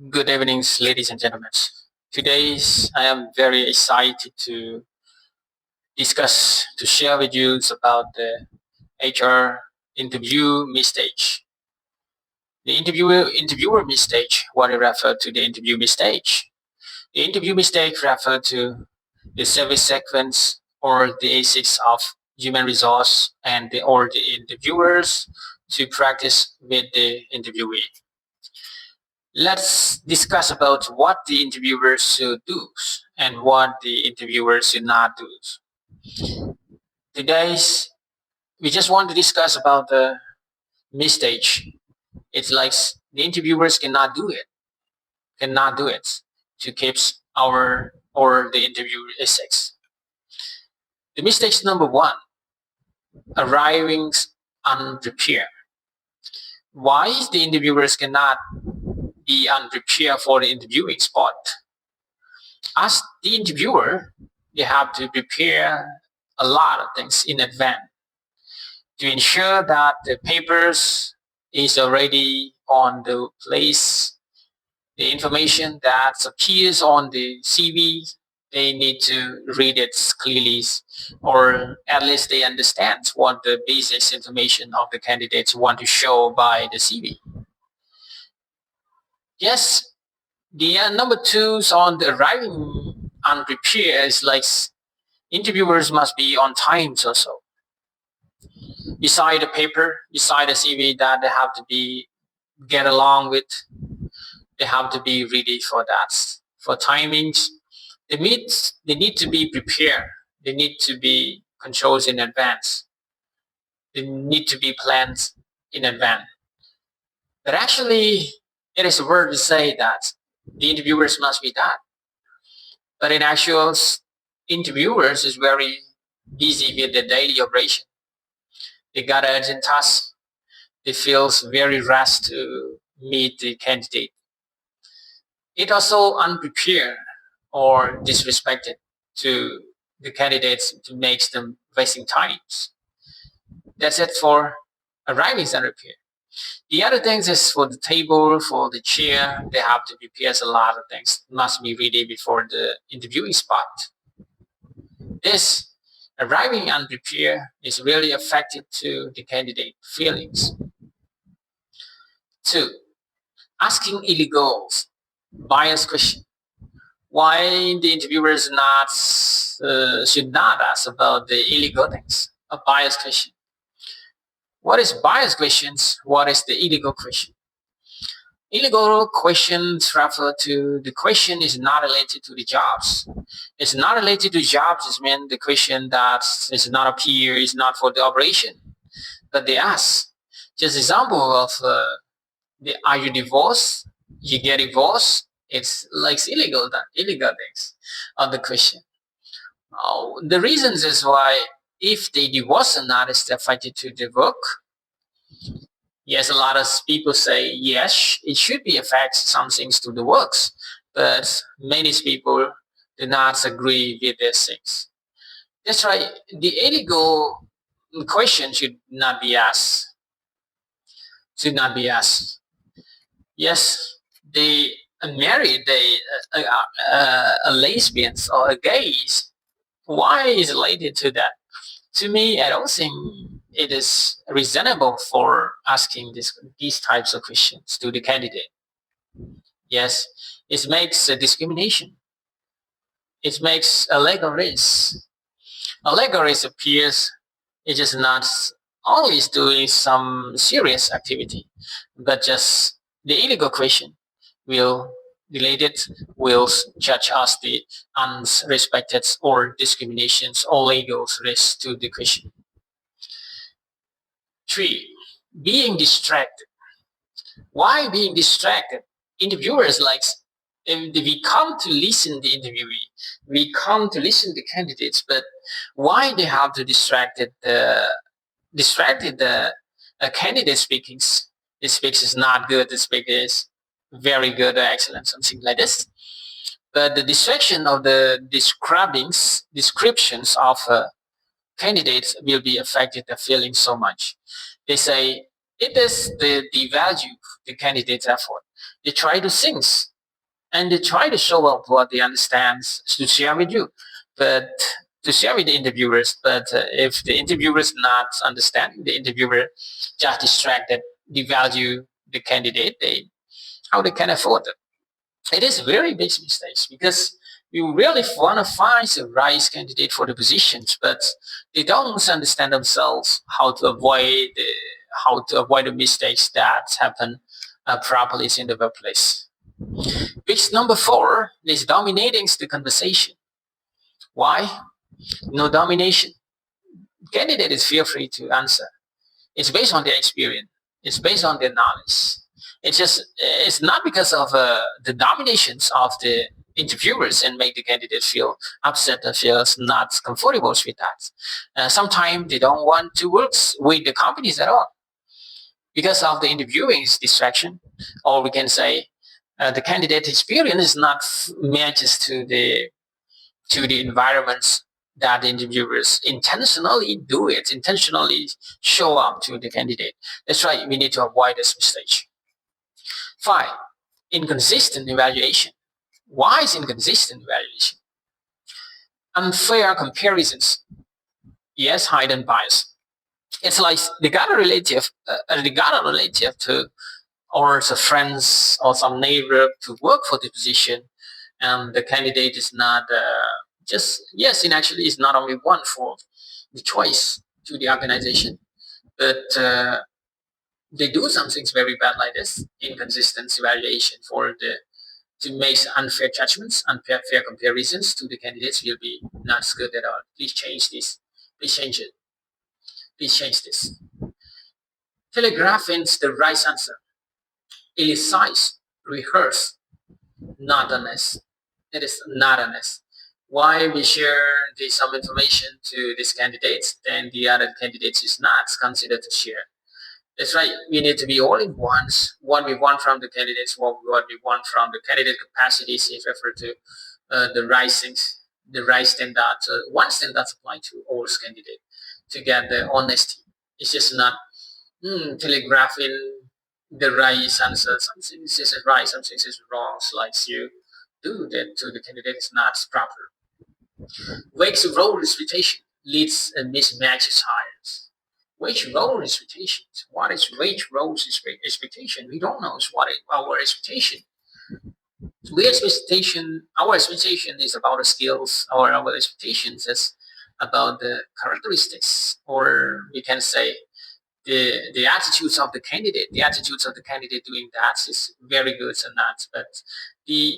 Good evenings, ladies and gentlemen. Today, I am very excited to discuss, to share with you about the HR interview mistake. The interviewer mistake, what I refer to the interview mistake. The interview mistake refer to the service sequence or the ASICs of human resource and or the interviewers to practice with the interviewee. Let's discuss about what the interviewers should do and what the interviewers should not do. Today's we just want to discuss about the mistake. It's like the interviewers cannot do it to keep our or the interview ethics. The mistakes number one, arriving unprepared. Why the interviewers cannot be unprepared for the interviewing spot? As the interviewer, you have to prepare a lot of things in advance to ensure that the papers is already on the place. The information that appears on the CV, they need to read it clearly, or at least they understand what the basic information of the candidates want to show by the CV. Yes, the number two is on the arriving unprepared is like interviewers must be on time also. Beside the paper, beside the CV that they have to be get along with, they have to be ready for that. For timings, they need to be prepared. They need to be controlled in advance. They need to be planned in advance. But actually, it is a word to say that the interviewers must be that. But in actual, interviewers is very busy with the daily operation. They got urgent tasks. They feel very rushed to meet the candidate. It also unprepared or disrespected to the candidates to make them wasting times. That's it for arriving unprepared. The other things is for the table, for the chair, they have to prepare a lot of things. Must be ready before the interviewing spot. This arriving unprepared is really affected to the candidate feelings. Two, asking illegal bias question. Why the interviewers not should not ask about the illegal things? A bias question. What is bias questions? What is the illegal question? Illegal questions refer to the question is not related to the jobs. It's not related to jobs. It means the question that is not appear is not for the operation, but they ask. Just example of are you divorced? You get divorced. It's like illegal things on the question. The reasons is why if they divorce or not is affected to the work. Yes, a lot of people say yes, it should be affect some things to the works, but many people do not agree with these things. That's right. The illegal question should not be asked. Should not be asked. Yes, they married a lesbians or a gays. Why is it related to that? To me, I don't think it is reasonable for asking these types of questions to the candidate. Yes, it makes a discrimination. It makes a legal risk. A legal risk appears it is not always doing some serious activity, but just the illegal question will related will judge us the unrespected or discriminations or legal risk to the question. Three, being distracted. Why being distracted? Interviewers like if we come to listen the interviewee, we come to listen the candidates, but why they have to distracted the candidate speaking? The speaks is not good. The speaker is very good or excellent, something like this. But the distraction of the descriptions of candidates will be affected the feeling so much. They say it is the devalue the candidate's effort. They try to think and they try to show up what they understand to share with you, but to share with the interviewers. But if the interviewer is not understanding, the interviewer just distracted, devalue the candidate, how they can afford it. It is very big mistakes because you really want to find the right candidate for the positions, but they don't understand themselves how to avoid the mistakes that happen properly in the workplace. Which number four is dominating the conversation. Why? No domination. Candidates feel free to answer. It's based on their experience. It's based on their knowledge. It's not because of the dominations of the interviewers and make the candidate feel upset or feels not comfortable with that. Sometimes they don't want to work with the companies at all because of the interviewing distraction, or we can say the candidate experience is not matches to the environments that the interviewers intentionally do it, intentionally show up to the candidate. That's right, we need to avoid this mistake. Five, inconsistent evaluation. Why is inconsistent evaluation? Unfair comparisons. Yes, hidden bias. It's like they got a relative to or some friends or some neighbor to work for the position, and the candidate is not just yes, it actually is not only one for the choice to the organization, but they do some things very bad like this inconsistent evaluation for the to make unfair judgments, unfair comparisons to the candidates will be not good at all. Please change this. Please change it. Please change this. Telegraphing the right answer. Elicize, rehearse, not honest. It is not honest. Why we share some information to these candidates, then the other candidates is not considered to share. That's right. We need to be all in ones. What we want from the candidates, what we want from the candidate capacities, if refer to the right things, the right standard. One standard apply to all candidates to get the honesty. It's just not telegraphing the right answer. Something is right, something is wrong. So like you do that to the candidate is not proper. Wakes role expectation leads and mismatches hires. Which role expectations? What is which roles expectation? We don't know what is our expectation. Our expectation is about the skills, or our expectations is about the characteristics, or we can say the attitudes of the candidate. The attitudes of the candidate doing that is very good or not, but the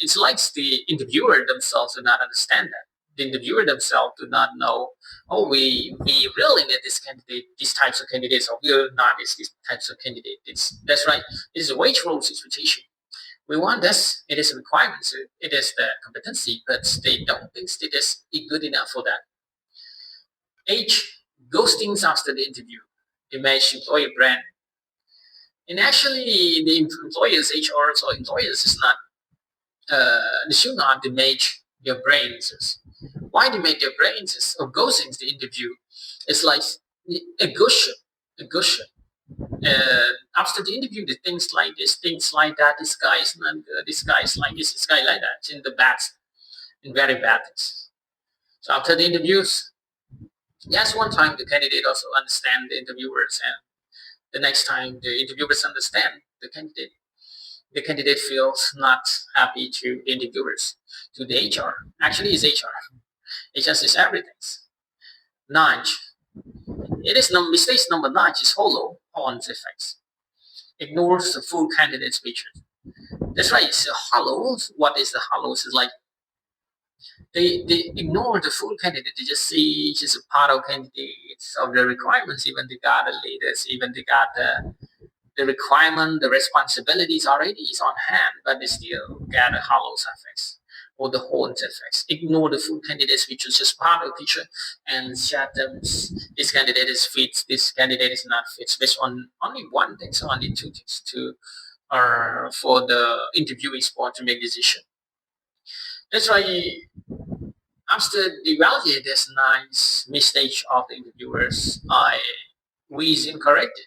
it's like the interviewer themselves do not understand that. The interviewer themselves do not know. Oh, we really need this candidate, these types of candidates, or we are not these types of candidates. That's right. It is a wage roles expectation. We want this. It is a requirement. It is the competency, but they don't think it is good enough for that. H, ghosting after the interview. Image employer brand. And actually, the employers, HRs or employers is not, they should not damage their brains. Why damage their brains or ghosting the interview? It's like a gushing, a gushing. After the interview, the things like this, things like that, this guy is not good, this guy is like this guy like that, in the bad, in very bad things. So after the interviews, yes, one time the candidate also understand the interviewers, and the next time the interviewers understand the candidate feels not happy to the interviewers, to the HR. Actually, it's HR. It just is everything. Nine. It is mistake number nine is hollow on effects. Ignores the full candidate's features. That's right. It's hollow. What is the hollows? Is like they ignore the full candidate. They just see just a part of candidates of the requirements. Even they got the leaders. Even they got the requirement, the responsibilities already is on hand, but they still get a hollow effects or the whole effects. Ignore the full candidates, which is just part of the picture, and chat them. This candidate is fit. This candidate is not fit. Based on only one thing, so only two things to for the interviewing spot to make decision. That's why after evaluate this nice mistake of the interviewers, we corrected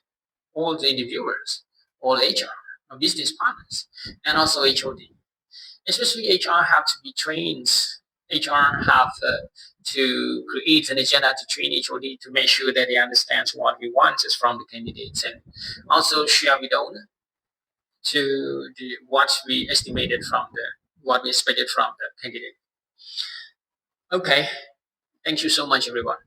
all the interviewers, all HR. business partners, and also HOD. Especially HR have to be trained. HR have to create an agenda to train HOD to make sure that they understand what we want is from the candidates, and also share with the owner to what we estimated from the what we expected from the candidate. Okay, thank you so much, everyone.